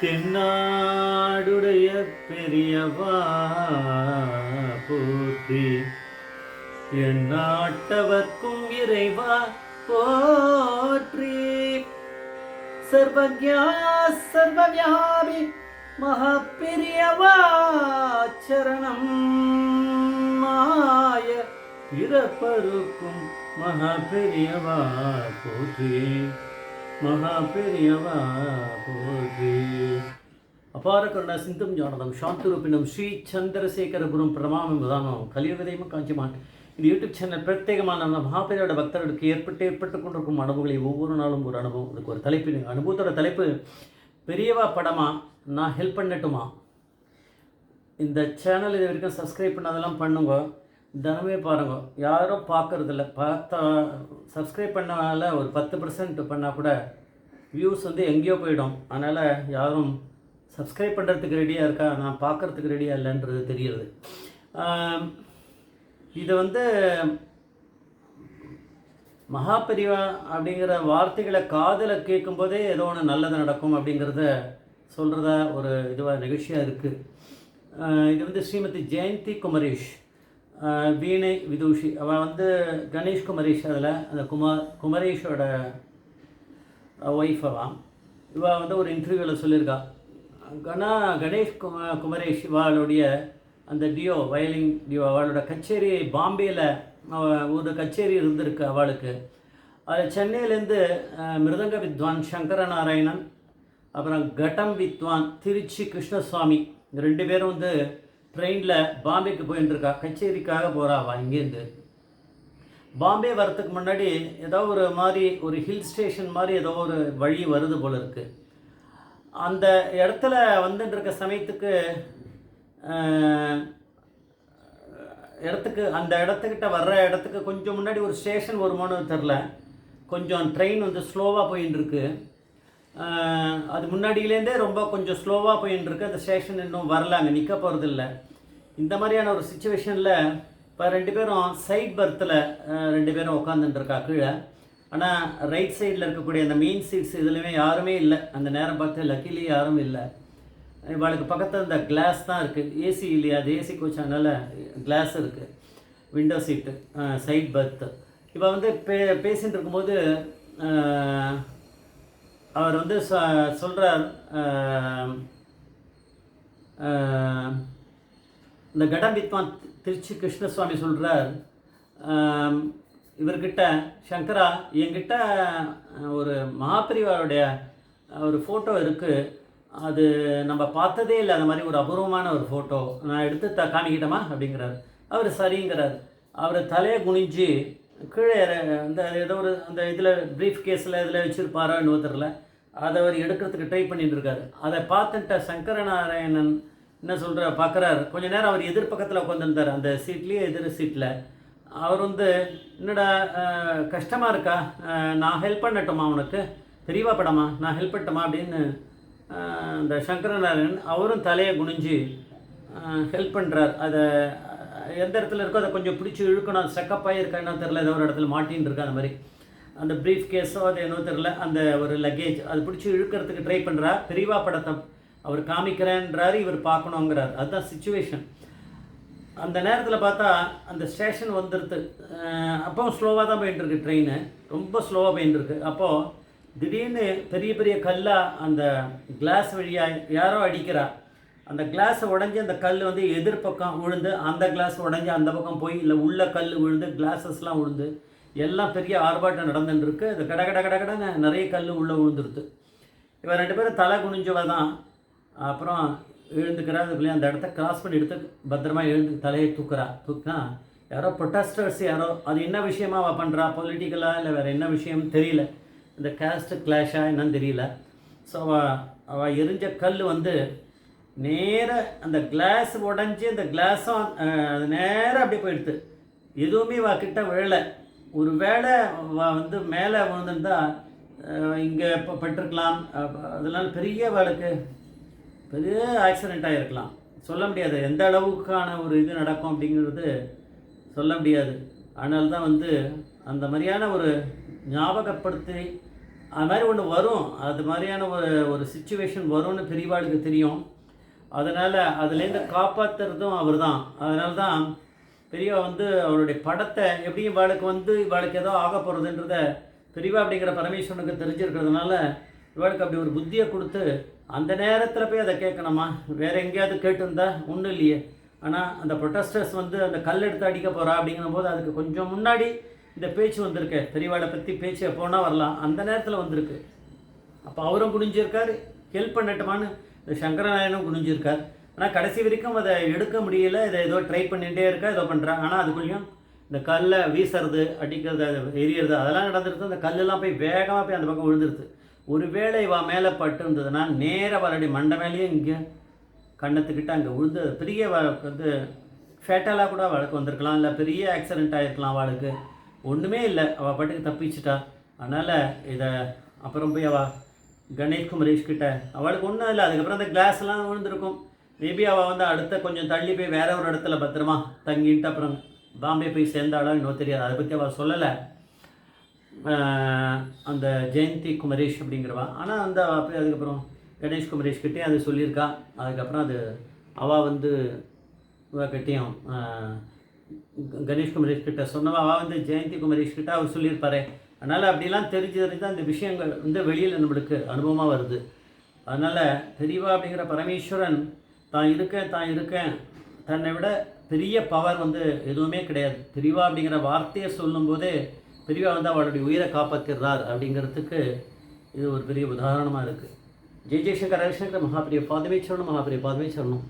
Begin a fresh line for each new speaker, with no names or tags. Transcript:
தென்னாடுடைய பெரியவா போற்றி, என் நாட்டவர்க்கும் இறைவா போற்றி. சர்வஜா சர்வவியாபி மகா பெரியவா சரணம், மாய பிறப்பருக்கும் மகா பெரியவா போற்றி, மகா பெரியவா போற்றி. அபார கருணா சிந்தும் ஜானதம் சாந்தரூபிணம் ஸ்ரீ சந்திரசேகரபுரம் பிரணாமம் விதானம் கலியுகதையும் காஞ்சிமான். இந்த யூடியூப் சேனல் பிரத்யேகமான நம்ம மகாபெரியோட பக்தர்களுக்கு ஏற்பட்டு கொண்டிருக்கும் அனுபவங்களை ஒவ்வொரு நாளும் ஒரு அனுபவம். அதுக்கு ஒரு தலைப்பு, அனுபவத்தோட தலைப்பு பெரியவா படமா நான் ஹெல்ப் பண்ணட்டுமா. இந்த சேனல் இது வரைக்கும் சப்ஸ்கிரைப் பண்ணதெல்லாம் பண்ணுங்க, தினமே பாருங்க. யாரும் பார்க்குறதில்ல, பார்த்தா சப்ஸ்கிரைப் பண்ணால ஒரு 10% பண்ணால் கூட வியூஸ் வந்து எங்கேயோ போயிடும். அதனால் யாரும் சப்ஸ்கிரைப் பண்ணுறதுக்கு ரெடியாக இருக்கா, நான் பார்க்குறதுக்கு ரெடியாக இல்லைன்றது தெரியுது. இது வந்து மகாபெரிவா அப்படிங்கிற வார்த்தைகளை காதில் கேட்கும்போதே ஏதோ ஒன்று நல்லது நடக்கும் அப்படிங்கிறத சொல்கிறதா ஒரு இதுவாக நிகழ்ச்சியாக இருக்குது. இது வந்து ஸ்ரீமதி ஜெயந்தி குமரேஷ், வீணை விதூஷி. அவள் வந்து கணேஷ் குமரேஷ், அதில் அந்த குமரேஷோட ஒய்ஃப். இவள் வந்து ஒரு இன்டர்வியூவில் சொல்லியிருக்கா, கணேஷ் குமரேஷ் இவாளுடைய அந்த டியோ, வயலின் டியோ, அவளோட கச்சேரி பாம்பேயில் ஒரு கச்சேரி இருந்திருக்கு அவளுக்கு. அது சென்னையிலேருந்து மிருதங்க வித்வான் சங்கரநாராயணன், அப்புறம் கட்டம் வித்வான் திருச்சி கிருஷ்ணசுவாமி, 2 பேரும் வந்து ட்ரெயினில் பாம்பேக்கு போயின்னு இருக்கா, கச்சேரிக்காக போகிறாவா. இங்கேருந்து பாம்பே வரத்துக்கு முன்னாடி ஏதோ ஒரு மாதிரி ஒரு ஹில் ஸ்டேஷன் மாதிரி ஏதோ ஒரு வழி வருது போல் இருக்குது. அந்த இடத்துல வந்துட்டு இருக்க சமயத்துக்கு அந்த இடத்துக்கிட்ட வர்ற இடத்துக்கு கொஞ்சம் முன்னாடி ஒரு ஸ்டேஷன் வருமானு தெரில, கொஞ்சம் ட்ரெயின் வந்து ஸ்லோவாக போயின்னு இருக்கு. அது முன்னாடியிலேருந்தே ரொம்ப கொஞ்சம் ஸ்லோவாக போயின்னு இருக்கு. அந்த ஸ்டேஷன் இன்னும் வரல, அங்கே நிற்க போகிறது இல்லை. இந்த மாதிரியான ஒரு சுச்சுவேஷனில் இப்போ 2 பேரும் சைட் பர்த்தில் 2 பேரும் உட்காந்துட்டுருக்கா கீழே. ஆனால் ரைட் சைடில் இருக்கக்கூடிய அந்த மெயின் சீட்ஸ் இதுலையுமே யாருமே இல்லை. அந்த நேரம் பார்த்து லக்கிலி யாரும் இல்லை. இவளுக்கு பக்கத்தில் இந்த கிளாஸ் தான் இருக்குது, ஏசி இல்லையா, அது ஏசி கோச், அதனால் கிளாஸ் இருக்குது, விண்டோ சீட்டு, சைட் பர்த்து. இப்போ வந்து பேசிகிட்டு இருக்கும்போது அவர் வந்து சொல்கிறார், இந்த கடம் வித்வான் திருச்சி கிருஷ்ணசுவாமி சொல்கிறார், இவர்கிட்ட சங்கரா, என்கிட்ட ஒரு மகாபெரிவாருடைய ஒரு ஃபோட்டோ இருக்குது, அது நம்ம பார்த்ததே இல்லை, அந்த மாதிரி ஒரு அபூர்வமான ஒரு ஃபோட்டோ, நான் எடுத்து காமிக்கிட்டோமா அப்படிங்கிறார். அவர் சரிங்கிறார். அவர் தலையை குனிஞ்சு கீழே அந்த ஏதோ ஒரு அந்த இதில் ப்ரீஃப் கேஸில் இதில் வச்சுருப்பாரோ இன்னும் தெரில, அதை அவர் எடுக்கிறதுக்கு ட்ரை பண்ணிட்டு இருக்காரு. அதை பார்த்துட்ட சங்கரநாராயணன் என்ன சொல்கிற பார்க்குறாரு. கொஞ்சம் நேரம் அவர் எதிர்பக்கத்தில் உட்காந்துருந்தார், அந்த சீட்லேயே எதிர் சீட்டில். அவர் வந்து என்னடா கஷ்டமாக இருக்கா, நான் ஹெல்ப் பண்ணட்டுமா, உனக்கு பெரியவா படமா நான் ஹெல்ப் பண்ணட்டுமா அப்படின்னு இந்த சங்கரநாராயணன் அவரும் தலையை குனிஞ்சு ஹெல்ப் பண்ணுறார். அதை எந்த இடத்துல இருக்கோ அதை கொஞ்சம் பிடிச்சி இழுக்கணும், ஸ்டக்கப்பாக இருக்கா என்ன தெரில, ஏதோ ஒரு இடத்துல மாட்டின்னு இருக்கா. அந்த மாதிரி அந்த ப்ரீஃப் கேஸோ அது என்னவோ தெரில, அந்த ஒரு லக்கேஜ் அது பிடிச்சி இழுக்கிறதுக்கு ட்ரை பண்ணுறார். பெரியவா படத்தை அவர் காமிக்கிறேன்றாரு, இவர் பார்க்கணுங்கிறார். அதுதான் சுச்சுவேஷன். அந்த நேரத்தில் பார்த்தா அந்த ஸ்டேஷன் வந்துடுது. அப்போவும் ஸ்லோவாக தான் போயிட்டுருக்கு, ட்ரெயின் ரொம்ப ஸ்லோவாக போயிட்டுருக்கு. அப்போது திடீர்னு பெரிய பெரிய கல்லாக அந்த கிளாஸ் வழியாக யாரோ அடிக்கிறா. அந்த கிளாஸை உடஞ்சி அந்த கல் வந்து எதிர்பக்கம் விழுந்து, அந்த கிளாஸ் உடஞ்சி அந்த பக்கம் போய், இல்லை உள்ள கல் விழுந்து, கிளாஸஸ்லாம் விழுந்து, எல்லாம் பெரிய ஆர்ப்பாட்டம் நடந்துட்டுருக்கு. அது கடன்னு நிறைய கல் உள்ளே விழுந்துருது. இவன் 2 பேரும் தலை குனிஞ்சவ தான். அப்புறம் எழுந்துக்கிறார். அதுக்குள்ளேயே அந்த இடத்த கிராஸ் பண்ணி எடுத்து பத்திரமா தலையை தூக்குனா யாரோ ப்ரொட்டஸ்டர்ஸ் யாரோ, அது என்ன விஷயமா அவள் பண்ணுறா, பொலிட்டிக்கலாக இல்லை வேறு என்ன விஷயம்னு தெரியல, இந்த கேஸ்ட் கிளாஷாக என்னன்னு தெரியல. ஸோ அவள் எரிஞ்ச கல் வந்து நேராக அந்த கிளாஸ் உடஞ்சி, அந்த கிளாஸும் அது நேராக அப்படியே போயிடுது. எதுவுமே கிட்ட விழலை. ஒரு வேளை வந்து மேலே விழுந்துருந்தா இங்கே இப்போ பட்டிருக்கலாம். அதெல்லாம் பெரிய வேலைக்கு பெரிய ஆக்சிடெண்ட்டாக இருக்கலாம், சொல்ல முடியாது. எந்த அளவுக்கான ஒரு இது நடக்கும் அப்படிங்கிறது சொல்ல முடியாது. அதனால தான் வந்து அந்த மாதிரியான ஒரு ஞாபகப்படுத்தி அது மாதிரி ஒன்று வரும். அது மாதிரியான ஒரு ஒரு சிச்சுவேஷன் வரும்னு பெரியவாளுக்கு தெரியும். அதனால் அதுலேருந்து காப்பாற்றுறதும் அவர் தான். அதனால தான் பெரியவா வந்து அவருடைய படத்தை எப்படியும் இவாளுக்கு ஏதோ ஆக போகிறதுன்றத பெரியவா அப்படிங்கிற பரமேஸ்வரனுக்கு தெரிஞ்சிருக்கிறதுனால இவாளுக்கு அப்படி ஒரு புத்தியை கொடுத்து அந்த நேரத்தில் போய் அதை கேட்கணுமா, வேறு எங்கேயாவது கேட்டிருந்தா ஒன்றும் இல்லையே. ஆனால் அந்த ப்ரொட்டஸ்டர்ஸ் வந்து அந்த கல் எடுத்து அடிக்க போகிறா அப்படிங்கும்போது அதுக்கு கொஞ்சம் முன்னாடி இந்த பேச்சு வந்திருக்கு. பெரியவாளை பற்றி பேச்சு எப்போனா வரலாம், அந்த நேரத்தில் வந்திருக்கு. அப்போ அவரும் குனிஞ்சிருக்கார், ஹெல்ப் பண்ணட்டுமான்னு இந்த சங்கரநாராயணும் குனிஞ்சிருக்கார். ஆனால் கடைசி வரைக்கும் அதை எடுக்க முடியல. இதை ஏதோ ட்ரை பண்ணிகிட்டே இருக்கா, ஏதோ பண்ணுறா. ஆனால் அதுக்குள்ளேயும் இந்த கல்லை வீசுறது, அடிக்கிறது, எரியறது அதெல்லாம் நடந்துருது. அந்த கல்லெல்லாம் போய் வேகமாக போய் அந்த பக்கம் விழுந்துருது. ஒருவேளை இவ மேலே பட்டு இருந்ததுன்னா நேராக அவளுடைய மண்டை மேலேயே இங்கே கண்ணத்துக்கிட்ட அங்கே விழுந்து பெரிய வந்து ஃபேட்டலாக கூட அவளுக்கு வந்திருக்கலாம், இல்லை பெரிய ஆக்சிடெண்ட் ஆகிருக்கலாம். அவளுக்கு ஒன்றுமே இல்லை, அவள் பாட்டுக்கு தப்பிச்சிட்டா. அதனால் இதை அப்புறம் போய் அவள் கணேஷ் குமரேஷ் கிட்ட அவளுக்கு ஒன்றும் இல்லை. அதுக்கப்புறம் அந்த கிளாஸ்லாம் விழுந்திருக்கும். மேபி அவள் வந்து அடுத்த கொஞ்சம் தள்ளி போய் வேற ஒரு இடத்துல பத்திரமா தங்கிட்டு அப்புறம் பாம்பே போய் சேர்ந்தாளோ இன்னும் தெரியாது. அதை பற்றி அவள் சொல்லலை அந்த ஜெயந்தி குமரேஷ் அப்படிங்கிறவா. ஆனால் அந்த போய் அதுக்கப்புறம் கணேஷ் குமரேஷ் கிட்டே அது சொல்லியிருக்கா. அதுக்கப்புறம் அது அவள் வந்து கிட்டேயும் கணேஷ் குமரேஷ் கிட்ட சொன்னவா அவள் வந்து ஜெயந்தி குமரேஷ் கிட்ட அவர் சொல்லியிருப்பாரு. அதனால் அப்படிலாம் தெரிஞ்சு தான் இந்த விஷயங்கள் வந்து வெளியில் நம்மளுக்கு அனுபவமாக வருது. அதனால் பெரியவா அப்படிங்கிற பரமேஸ்வரன் தான் இருக்கேன் தன்னை விட பெரிய பவர் வந்து எதுவுமே கிடையாது. பெரியவா அப்படிங்கிற வார்த்தையை சொல்லும்போதே பெரியவா வந்து அவளுடைய உயிரை காப்பாற்றிடுறார் அப்படிங்கிறதுக்கு இது ஒரு பெரிய உதாரணமாக இருக்குது. ஜெய் ஜெய்சங்கர் ரவிசங்கர் மகாபிரிய பாதமே சரணம், மகாபிரிய பாதமே சரணம்.